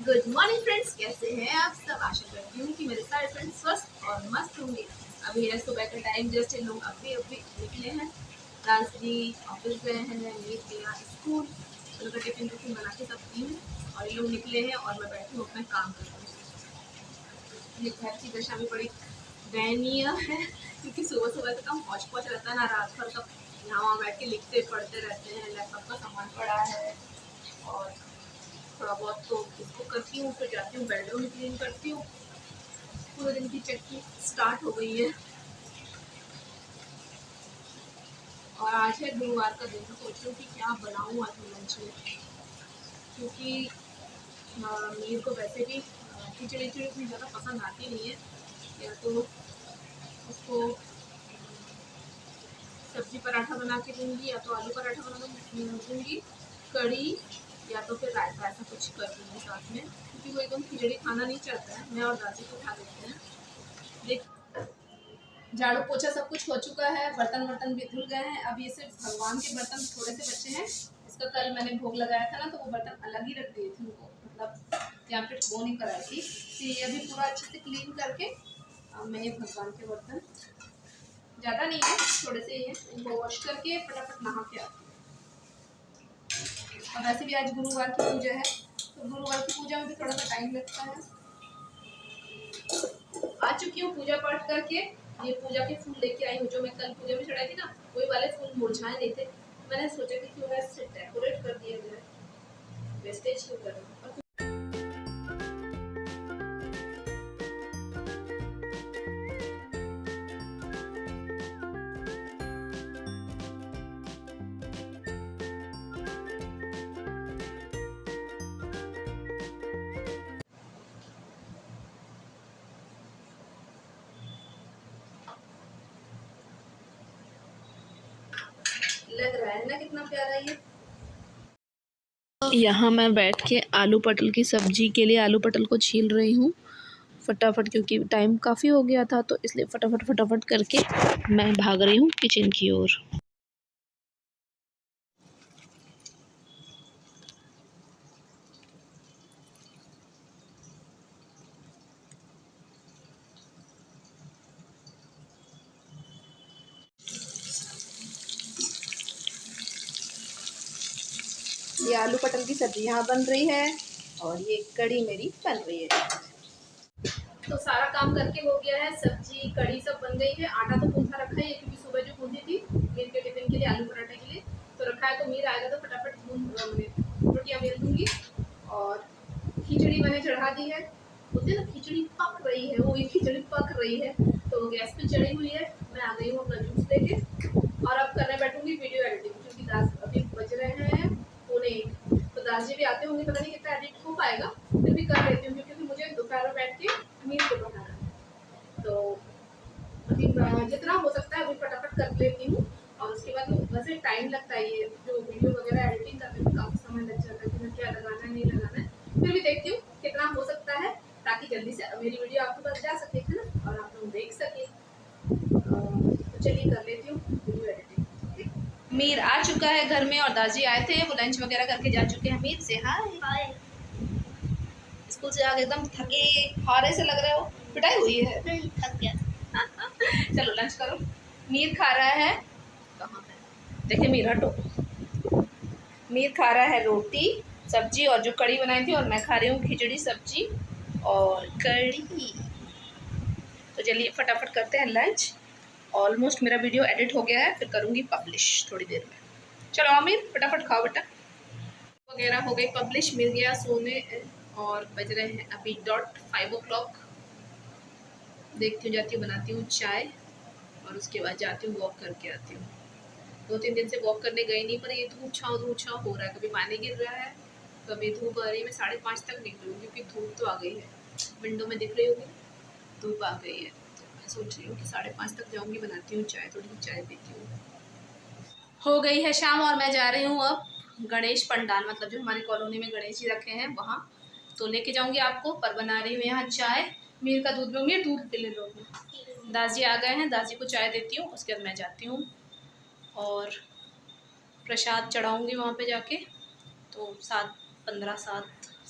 Good morning friends, कैसे हैं आप सब। आशा करती हूँ कि मेरे सारे फ्रेंड्स स्वस्थ और मस्त होंगे। अभी है सुबह का टाइम, जस्ट इन लोग अभी निकले हैं। राजश्री ऑफिस गए हैं, मीत गया स्कूल, उनका टिफिन बना के सब दी हूँ और ये लोग निकले हैं और मैं बैठी हूँ अपना काम कर रही हूँ। ये घर की दशा भी बड़ी दयनीय है क्योंकि सुबह सुबह तक हम पहुँच रहता है ना, रात भर तक यहाँ वहाँ बैठ के लिखते पढ़ते रहते हैं। लैपटॉप का सामान पड़ा है और थोड़ा बहुत तो इसको करती हूँ, फिर जाती हूँ बेडरूम क्लीन करती हूँ। पूरे दिन की चक्की स्टार्ट हो गई है और आज है गुरुवार का दिन। तो सोच रही हूँ कि क्या बनाऊँ आज लंच में, क्योंकि मीर को वैसे भी खिचड़ी इतनी ज़्यादा पसंद आती नहीं है। या तो उसको सब्जी पराठा बना के दूँगी या तो आलू पराठा बना दूँगी, कड़ी या तो फिर रायता, ऐसा कुछ कर दूँगी साथ में, क्योंकि वो एकदम खिचड़ी खाना नहीं चाहता है। मैं और दादी को खा लेते हैं। देख, झाड़ू पोछा सब कुछ हो चुका है, बर्तन वर्तन भी धुल गए हैं। अब ये सिर्फ भगवान के बर्तन थोड़े से बचे हैं। इसका कल मैंने भोग लगाया था ना, तो वो बर्तन अलग ही रख दिए थे उनको, मतलब यहाँ पे वो नहीं कराई थी। तो ये अभी पूरा अच्छे से क्लीन करके मैं ये भगवान के बर्तन, ज़्यादा नहीं है, थोड़े से ही है, इनको वॉश करके फटाफट नहा के आती हूँ। और वैसे भी आज गुरुवार की पूजा है, तो गुरुवार की पूजा में भी थोड़ा सा टाइम लगता है। आ चुकी हूँ पूजा पाठ करके। ये पूजा के फूल लेके आई हूँ, जो मैं कल पूजा में चढ़ाई थी ना, वही वाले फूल मुरझाए नहीं थे। मैंने सोचा कि क्यों ना इससे डेकोरेट कर दिया जाए, वेस्टेज क्यों करना। लग रहा है ना कितना प्यारा ये। यहाँ मैं बैठ के आलू पटल की सब्जी के लिए आलू पटल को छील रही हूँ फटाफट, क्योंकि टाइम काफ़ी हो गया था, तो इसलिए फटाफट करके मैं भाग रही हूँ किचन की ओर। ये आलू पटल की सब्जी यहाँ बन रही है और ये कड़ी मेरी बन रही है। तो सारा काम करके हो गया है, सब्जी कड़ी सब बन गई है। आटा तो गूंथा रखा है, क्योंकि सुबह जो गूंथी थी मीर के टिफिन के लिए, आलू पराठे के लिए, तो रखा है। तो मीर आएगा तो फटाफट रोटियाँ बेल दूंगी। और खिचड़ी मैंने चढ़ा दी है। बोलते ना खिचड़ी पक रही है, वो खिचड़ी पक रही है, तो गैस पे चढ़ी हुई है। मैं आ गई हूँ अपना जूस लेके और अब करने बैठूंगी वीडियो एडिटिंग, क्योंकि अभी बज रहे हैं 1:45। तो दास जी भी आते होंगे, पता नहीं कितना एडिट हो पाएगा, फिर भी कर लेती हूँ, क्योंकि मुझे दोपहर में बैठ के मील को बनाना है। तो अभी जितना हो सकता है अभी फटाफट कर लेती हूँ। और उसके बाद वैसे टाइम लगता है, ये जो वीडियो वगैरह एडिटिंग करने में काफ़ी समय लग जाता है कि मैं क्या लगाना है नहीं लगाना है। फिर भी देखती हूँ कितना हो सकता है, ताकि जल्दी से मेरी वीडियो आपके पास जा सके, है ना, और आप लोग देख सके। तो चलिए कर लेती हूँ वीडियो एडिटिंग। मीर आ चुका है घर में और दादी आए थे, वो लंच वगैरह करके जा चुके हैं। मीर से हाय। स्कूल से आके एकदम थके हारे से लग रहे हो, पिटाई हुई है, थक गया। चलो लंच करो। मीर खा रहा है, कहाँ है देखिए मीर, हटो। मीर खा रहा है रोटी सब्जी और जो कड़ी बनाई थी, और मैं खा रही हूँ खिचड़ी सब्जी और कड़ी। तो चलिए फटाफट करते हैं लंच। ऑलमोस्ट मेरा वीडियो एडिट हो गया है, फिर करूँगी पब्लिश थोड़ी देर में। चलो आमिर फटाफट खाओ बेटा। वगैरह हो गई पब्लिश, मिल गया सोने, और बज रहे हैं अभी डॉट 5 o'clock। देखती हूँ, जाती हूँ, बनाती हूँ चाय और उसके बाद जाती हूँ वॉक करके आती हूँ। 2-3 दिन से वॉक करने गई नहीं, पर ये धूप छाँव हो रहा है, कभी पानी गिर रहा है, कभी धूप आ रही है। मैं 5:30 तक निकलूँ, क्योंकि धूप तो आ गई है, विंडो में दिख रही होगी, धूप आ गई है। तो मैं सोच रही हूँ कि 5:30 तक जाऊँगी, बनाती हूँ चाय, थोड़ी चाय पीती हूँ। हो गई है शाम और मैं जा रही हूँ अब गणेश पंडाल, मतलब जो हमारी कॉलोनी में गणेश जी रखे हैं वहाँ, तो लेके जाऊँगी आपको। पर बना रही हूँ यहाँ चाय। मीर का दूध लूँगी, दूध पी ले लोगे। दादी आ गए हैं, दादी को चाय देती हूँ, उसके बाद मैं जाती हूँ और प्रसाद चढ़ाऊँगी वहाँ पे जाके। तो 7:15,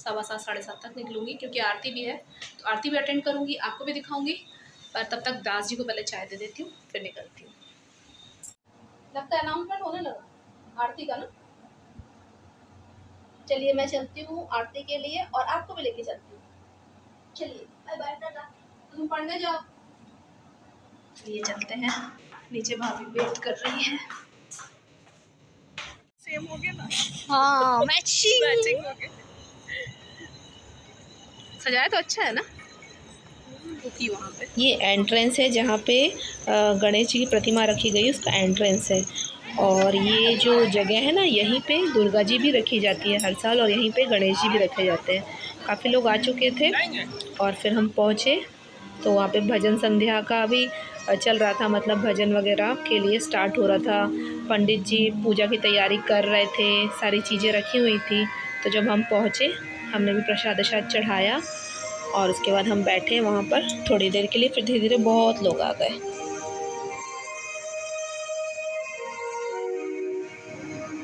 7:15 7:30 तक निकलूँगी, क्योंकि आरती भी है, तो आरती भी अटेंड करूँगी, आपको भी दिखाऊँगी। पर तब तक दास जी को पहले चाय दे देती हूँ, फिर निकलती हूँ। लगता है अनाउंसमेंट होने लगा आरती का ना। चलिए मैं चलती हूँ आरती के लिए और आपको भी लेके चलती हूँ। चलिए बाय बाय, टाटा। तुम पढ़ने जाओ। चलिए चलते हैं, नीचे भाभी वेट कर रही है। सेम हो गया ना। हाँ मैचिंग हो गया। सजाया तो अच्छा है ना। वहाँ पे ये एंट्रेंस है जहाँ पे गणेश जी की प्रतिमा रखी गई, उसका एंट्रेंस है। और ये जो जगह है ना, यहीं पे दुर्गा जी भी रखी जाती है हर साल, और यहीं पे गणेश जी भी रखे जाते हैं। काफ़ी लोग आ चुके थे और फिर हम पहुँचे तो वहाँ पे भजन संध्या का भी चल रहा था, मतलब भजन वगैरह के लिए स्टार्ट हो रहा था। पंडित जी पूजा की तैयारी कर रहे थे, सारी चीज़ें रखी हुई थी। तो जब हम पहुँचे, हमने भी प्रसाद चढ़ाया और उसके बाद हम बैठे वहाँ पर थोड़ी देर के लिए, फिर धीरे धीरे बहुत लोग आ गए।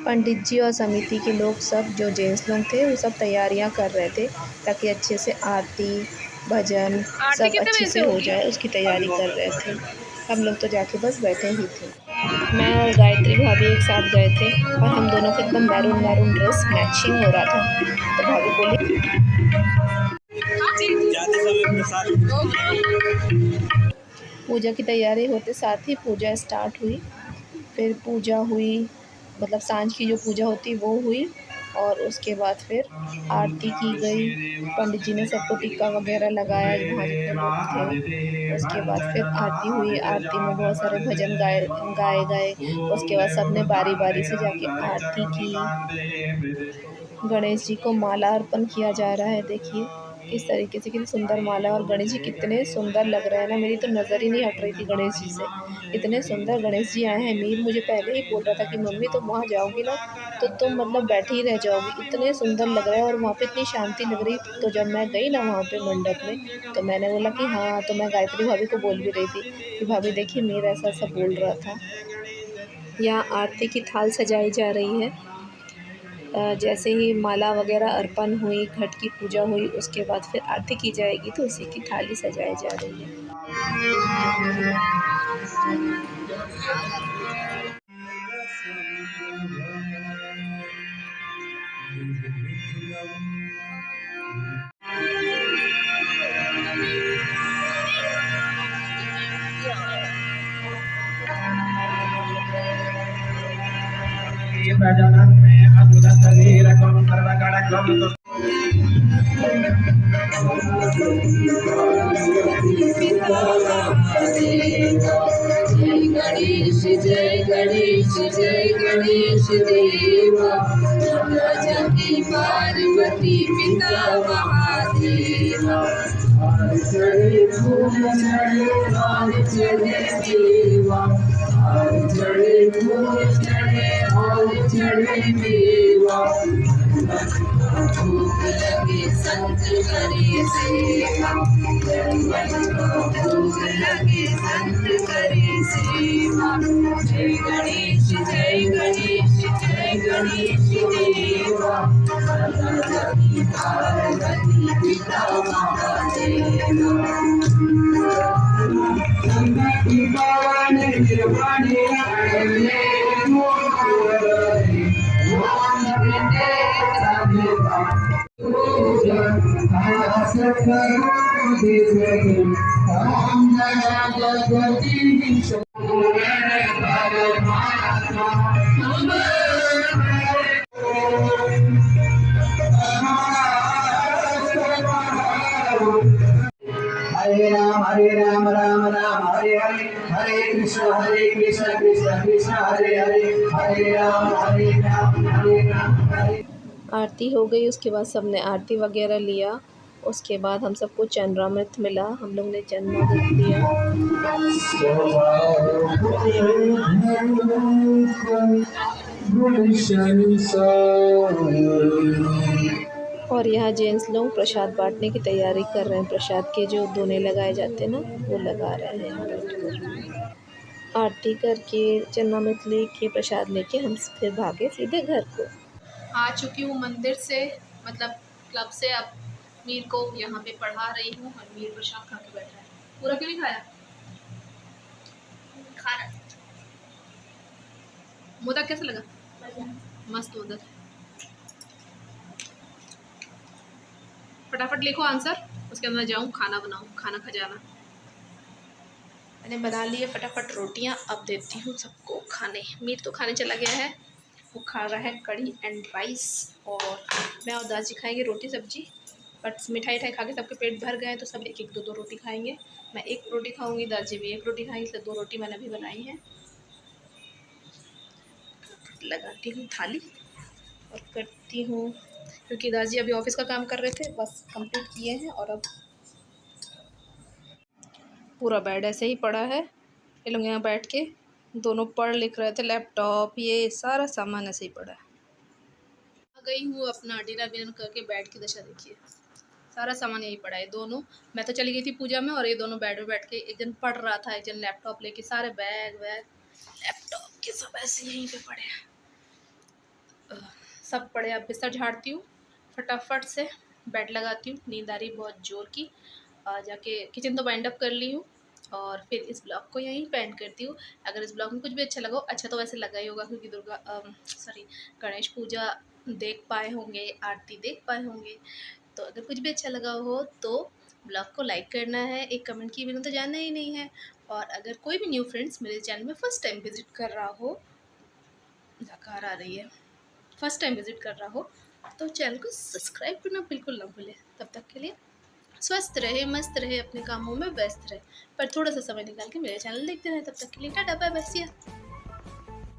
पंडित जी और समिति के लोग सब, जो जेंट्स लोग थे, वो सब तैयारियां कर रहे थे ताकि अच्छे से आरती भजन सब अच्छे से हो जाए, उसकी तैयारी कर रहे थे। हम लोग तो जाके बस बैठे ही थे। मैं और गायत्री भाभी एक साथ गए थे और हम दोनों के एकदम मैरून मैरून ड्रेस मैचिंग हो रहा था। तो भाभी बोली पूजा की तैयारी होते साथ ही पूजा स्टार्ट हुई। फिर पूजा हुई, मतलब सांझ की जो पूजा होती वो हुई, और उसके बाद फिर आरती की गई। पंडित जी ने सबको टीका वगैरह लगाया वहाँ जितने लोग थे। उसके बाद फिर आरती हुई, आरती में बहुत सारे भजन गाए गए। उसके बाद सबने बारी बारी से जाके आरती की। गणेश जी को माला अर्पण किया जा रहा है। देखिए किस तरीके से, कितनी सुंदर माला, और गणेश जी कितने सुंदर लग रहे हैं ना। मेरी तो नज़र ही नहीं हट रही थी गणेश जी से, इतने सुंदर गणेश जी आए हैं। मीर मुझे पहले ही बोल रहा था कि मम्मी तुम वहाँ जाओगी ना तो तुम मतलब बैठी ही रह जाओगी, इतने सुंदर लग रहे हैं और वहाँ पे इतनी शांति लग रही। तो जब मैं गई ना वहाँ पे मंडप में, तो मैंने बोला कि हाँ, तो मैं गायत्री भाभी को बोल भी रही थी कि भाभी देखिए मीर ऐसा ऐसा बोल रहा था। यहाँ आरती की थाल सजाई जा रही है। जैसे ही माला वगैरह अर्पण हुई, घट की पूजा हुई, उसके बाद फिर आरती की जाएगी, तो उसी की थाली सजाई जा रही है। जय गणेश जय गणेश जय गणेश देवा, जगती पार्वती पिता महादेवा। हार चढ़े फूल चढ़े हार चढ़े देवा, हार चढ़े फूल चढ़े हार चढ़े देवा। भूख लगे संत करे सेवा, भूख लगे संत करे सेवा। जय गणेश जय गणेश जय गणेश देवा, जगती पार्वती पिता महादेवा। हरे राम राम राम हरे हरे, हरे कृष्ण कृष्ण कृष्ण हरे हरे, हरे राम हरे राम हरे। आरती हो गई, उसके बाद सबने आरती वगैरह लिया। उसके बाद हम सबको चंद्रामृत मिला, हम लोग ने चंद्रामृत लिया। और यहाँ जेंट्स लोग प्रसाद बांटने की तैयारी कर रहे हैं। प्रसाद के जो दोने लगाए जाते हैं ना, वो लगा रहे हैं यहाँ बैठ। आरती करके चन्नामृत लेके प्रसाद लेके हम फिर भागे सीधे घर को। आ चुकी हूँ मंदिर से, मतलब क्लब से अब मीर को यहाँ पे पढ़ा रही हूँ और मीर प्रसाद खा के बैठा है। पूरा क्यों नहीं खाया? खा रहा। मोदक कैसा लगा? मस्त मोदक। फटाफट लिखो आंसर, उसके अंदर जाऊँ खाना बनाऊँ, खाना खजाना। मैंने बना लिए फटाफट रोटियां, अब देती हूँ सबको खाने। मीर तो खाने चला गया है, वो खा रहा है कढ़ी एंड राइस, और मैं और दादी खाएंगे रोटी सब्जी। बट मिठाई खा के सबके पेट भर गए तो सब एक एक दो रोटी खाएंगे। मैं एक रोटी खाऊंगी, दादी भी एक रोटी खाएंगी, इसलिए 2 रोटी मैंने अभी बनाई है। लगाती हूँ थाली और करती हूँ, क्योंकि दादी अभी ऑफिस का काम कर रहे थे, बस कंप्लीट किए हैं। और अब पूरा बेड ऐसे ही पड़ा है, ये लोग यहाँ बैठ के दोनों पढ़ लिख रहे थे, लैपटॉप ये सारा सामान ऐसे ही पड़ा है। आ गई हूँ अपना डिनर विनर करके, बेड की दशा देखिए, सारा सामान यही पड़ा है। दोनों, मैं तो चली गई थी पूजा में, और ये दोनों बेड में बैठ के, एक जन पढ़ रहा था, एक जन लैपटॉप लेके, सारे बैग वैग लैपटॉप के सब ऐसे यहीं पे पड़े हैं, सब पड़े। अब बिस्तर झाड़ती हूँ फटाफट से, बेड लगाती हूँ, नींद आ रही बहुत ज़ोर की। जाके किचन तो वाइंड अप कर ली हूँ, और फिर इस ब्लॉग को यहीं पेंड करती हूँ। अगर इस ब्लॉग में कुछ भी अच्छा लगा, अच्छा तो वैसे लगा ही होगा, क्योंकि गणेश पूजा देख पाए होंगे, आरती देख पाए होंगे। तो अगर कुछ भी अच्छा लगा हो तो ब्लॉग को लाइक करना है, एक कमेंट की बिना तो जानना ही नहीं है। और अगर कोई भी न्यू फ्रेंड्स मेरे चैनल में फर्स्ट टाइम विजिट कर रहा हो, कार आ रही है, फर्स्ट टाइम विजिट कर रहा हो, तो चैनल को सब्सक्राइब करना बिल्कुल ना भूलें। तब तक के लिए स्वस्थ रहे, मस्त रहे, अपने कामों में व्यस्त रहे, पर थोड़ा सा समय निकाल के मेरे चैनल देखते रहे। तब तक के लिए टाटा बाय बाय,